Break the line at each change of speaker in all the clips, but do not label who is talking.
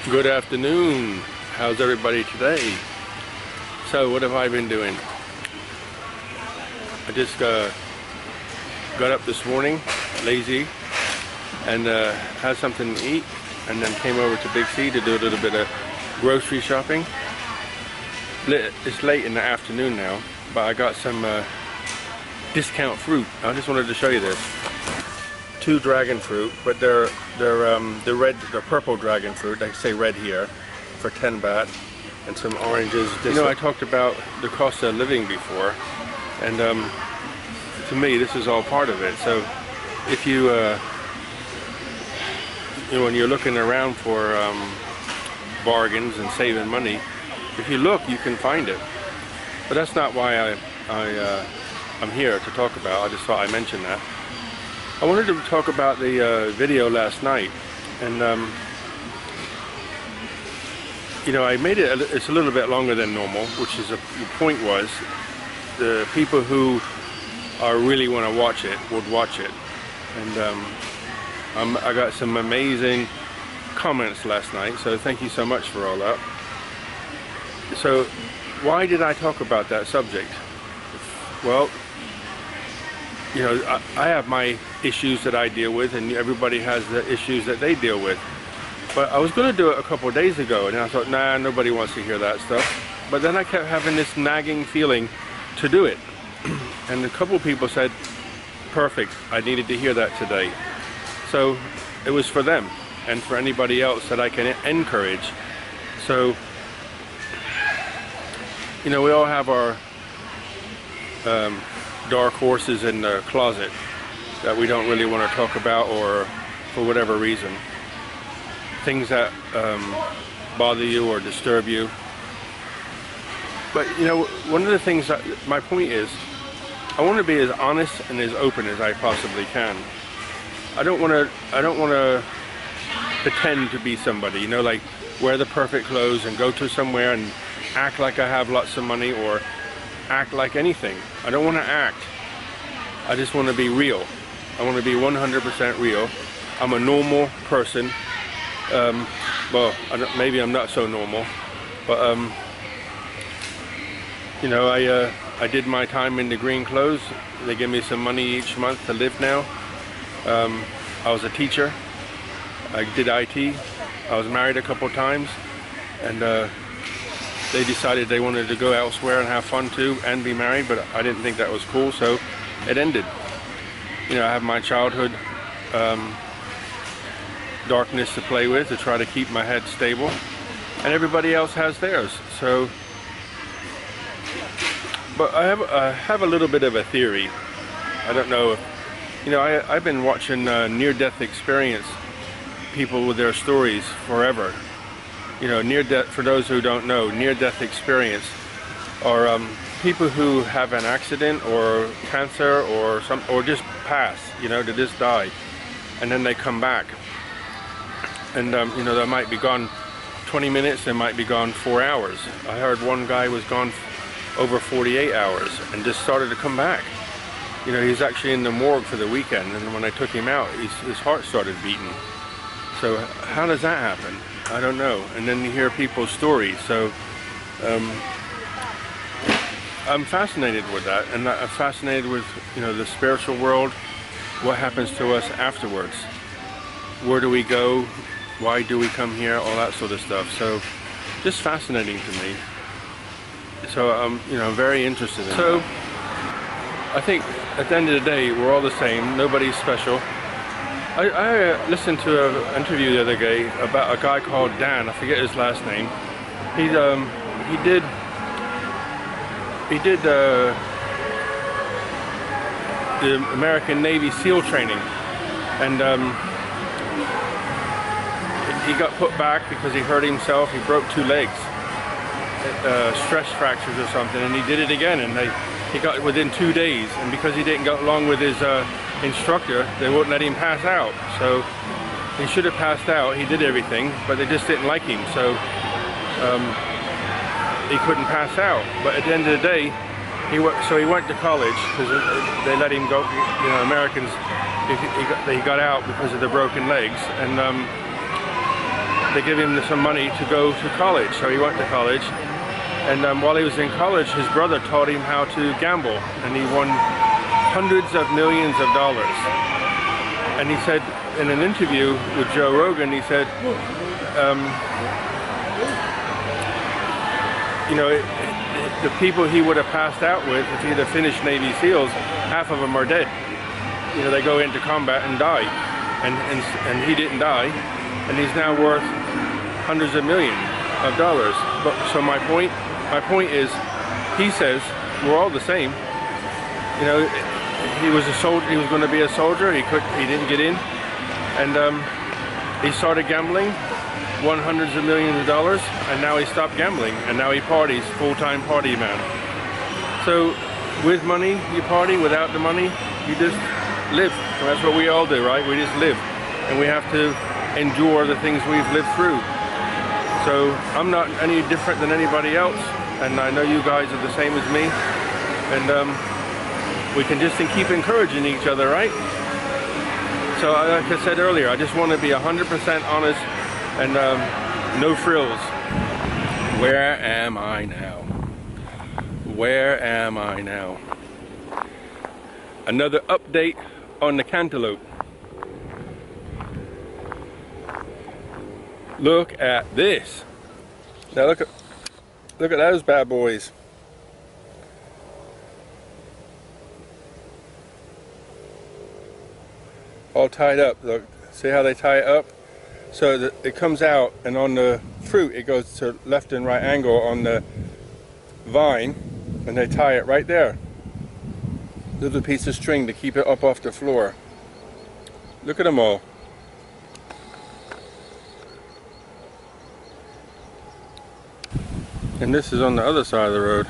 Good afternoon. How's everybody today? So what have I been doing? I just got up this morning, lazy, and had something to eat, and then came over to Big C to do a little bit of grocery shopping. It's late in the afternoon now, but I got some discount fruit. I just wanted to show you this. 2 dragon fruit, but they're the purple dragon fruit. They say red here for 10 baht, and some oranges. You know, I talked about the cost of living before, and to me, this is all part of it. So, if you know, when you're looking around for bargains and saving money, if you look, you can find it. But that's not why I'm here to talk about. I just thought I'd mention that. I wanted to talk about the video last night, and you know, I made it. It's a little bit longer than normal, which is the point was the people who really want to watch it would watch it, and I got some amazing comments last night. So thank you so much for all that. So why did I talk about that subject? Well, you know, I have my issues that I deal with, and everybody has the issues that they deal with. But I was going to do it a couple of days ago, and I thought, nah, nobody wants to hear that stuff. But then I kept having this nagging feeling to do it. And a couple of people said, perfect, I needed to hear that today. So it was for them, and for anybody else that I can encourage. So, you know, we all have our dark horses in the closet that we don't really want to talk about, or for whatever reason, things that bother you or disturb you. But you know, one of the things that my point is, I want to be as honest and as open as I possibly can. I don't want to pretend to be somebody, you know, like wear the perfect clothes and go to somewhere and act like I have lots of money, or act like anything. I don't want to act. I just want to be real. I want to be 100% real. I'm a normal person. Well, maybe I'm not so normal, but you know, I did my time in the green clothes. They give me some money each month to live now. I was a teacher. I did IT. I was married a couple times, and they decided they wanted to go elsewhere and have fun too, and be married, but I didn't think that was cool, so it ended. You know, I have my childhood darkness to play with to try to keep my head stable, and everybody else has theirs. So, but I have a little bit of a theory. I don't know if, you know, I've been watching near-death experience people with their stories forever. You know, near-death, for those who don't know, near-death experience are people who have an accident or cancer or just pass, you know, they just die, and then they come back. And you know, they might be gone 20 minutes, they might be gone 4 hours. I heard one guy was gone over 48 hours and just started to come back. You know, he's actually in the morgue for the weekend, and when I took him out, his heart started beating. So how does that happen? I don't know. And then you hear people's stories. So I'm fascinated with that, and I'm fascinated with, you know, the spiritual world. What happens to us afterwards? Where do we go? Why do we come here? All that sort of stuff. So just fascinating to me. So you know, I'm very interested in that. I think at the end of the day, we're all the same. Nobody's special. I listened to an interview the other day about a guy called Dan. I forget his last name. He did the American Navy SEAL training, and he got put back because he hurt himself. He broke 2 legs, stress fractures or something, and he did it again, and he got it within 2 days, and because he didn't go along with his instructor, they wouldn't let him pass out. So he should have passed out. He did everything, but they just didn't like him, so he couldn't pass out. But at the end of the day, he went to college because they let him go. You know, Americans, he got out because of the broken legs, and they give him some money to go to college. So he went to college, and while he was in college, his brother taught him how to gamble, and he won hundreds of millions of dollars. And he said in an interview with Joe Rogan, he said, you know, the people he would have passed out with if he'd have finished Navy SEALs, half of them are dead. You know, they go into combat and die, and he didn't die, and he's now worth hundreds of millions of dollars. But so my point is, he says we're all the same. You know, he was a soldier. He was going to be a soldier. He didn't get in, and he started gambling, won hundreds of millions of dollars, and now he stopped gambling, and now he parties, full-time party man. So with money you party, without the money you just live. And that's what we all do, right? We just live, and we have to endure the things we've lived through. So I'm not any different than anybody else, and I know you guys are the same as me, and we can just keep encouraging each other, right? So like I said earlier, I just want to be 100% honest and no frills. Where am I now? Where am I now? Another update on the cantaloupe. Look at this. Now look at those bad boys. All tied up. Look, see how they tie it up? So that it comes out, and on the fruit it goes to left and right angle on the vine, and they tie it right there. Little piece of string to keep it up off the floor. Look at them all. And this is on the other side of the road.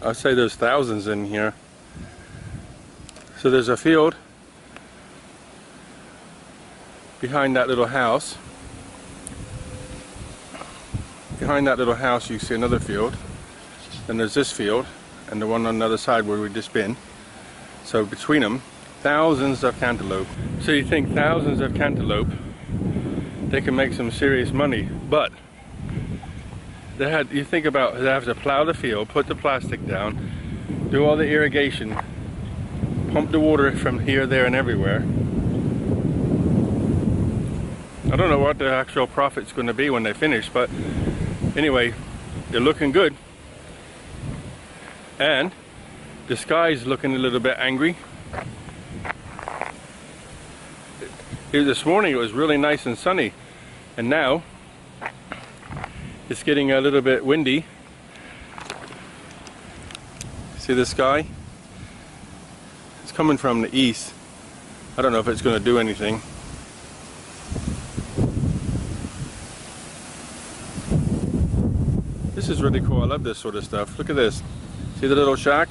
I'd say there's thousands in here. So there's a field behind that little house. Behind that little house you see another field. Then there's this field and the one on the other side where we've just been. So between them, thousands of cantaloupe. So you think thousands of cantaloupe, they can make some serious money, but you think about, they have to plow the field, put the plastic down, do all the irrigation, pump the water from here, there, and everywhere. I don't know what the actual profit's going to be when they finish, but anyway, they're looking good. And the sky's looking a little bit angry. This morning it was really nice and sunny, and now it's getting a little bit windy. See the sky? It's coming from the east. I don't know if it's going to do anything. This is really cool. I love this sort of stuff. Look at this. See the little shack?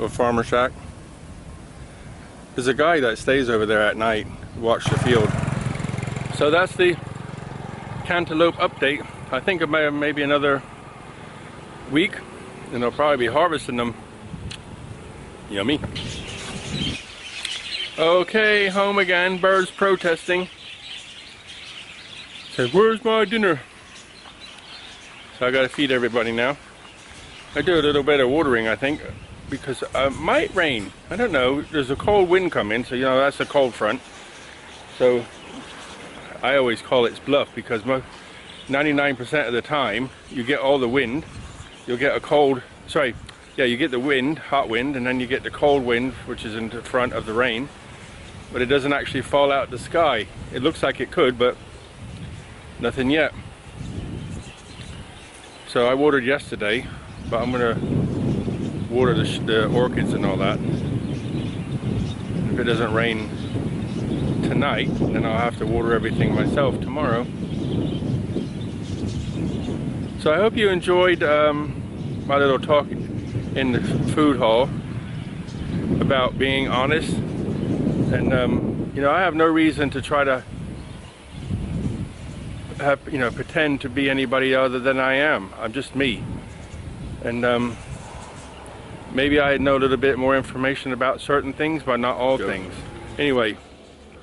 Or farmer shack? There's a guy that stays over there at night, watch the field. So that's the cantaloupe update. I think about maybe another week, and they'll probably be harvesting them. Yummy. Okay, home again. Birds protesting. Said, where's my dinner? So I gotta feed everybody now. I do a little bit of watering, I think, because it might rain. I don't know. There's a cold wind coming, so you know that's a cold front. So I always call it bluff, because 99% of the time you get all the wind. You'll get a cold, sorry, yeah, you get the wind, hot wind, and then you get the cold wind, which is in the front of the rain. But it doesn't actually fall out the sky. It looks like it could, but nothing yet. So I watered yesterday, but I'm gonna water the orchids and all that. If it doesn't rain tonight, then I'll have to water everything myself tomorrow. So I hope you enjoyed my little talk in the food hall about being honest, and you know, I have no reason to try to pretend to be anybody other than I am. I'm just me, and maybe I know a little bit more information about certain things, but not all
Sure.
things. Anyway,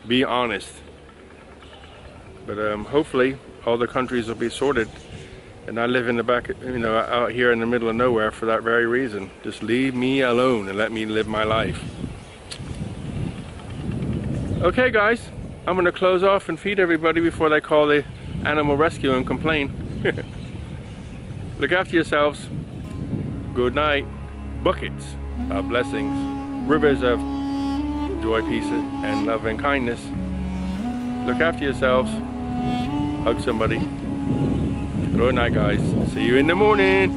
be honest. But hopefully all the countries will be sorted. And I live in the back, you know, out here in the middle of nowhere for that very reason. Just leave me alone and let me live my life. Okay guys, I'm gonna close off and feed everybody before they call the animal rescue and complain. Look after yourselves. Good night. Buckets of blessings. Rivers of joy, peace, and love and kindness. Look after yourselves. Hug somebody. Good night guys. See you in the morning.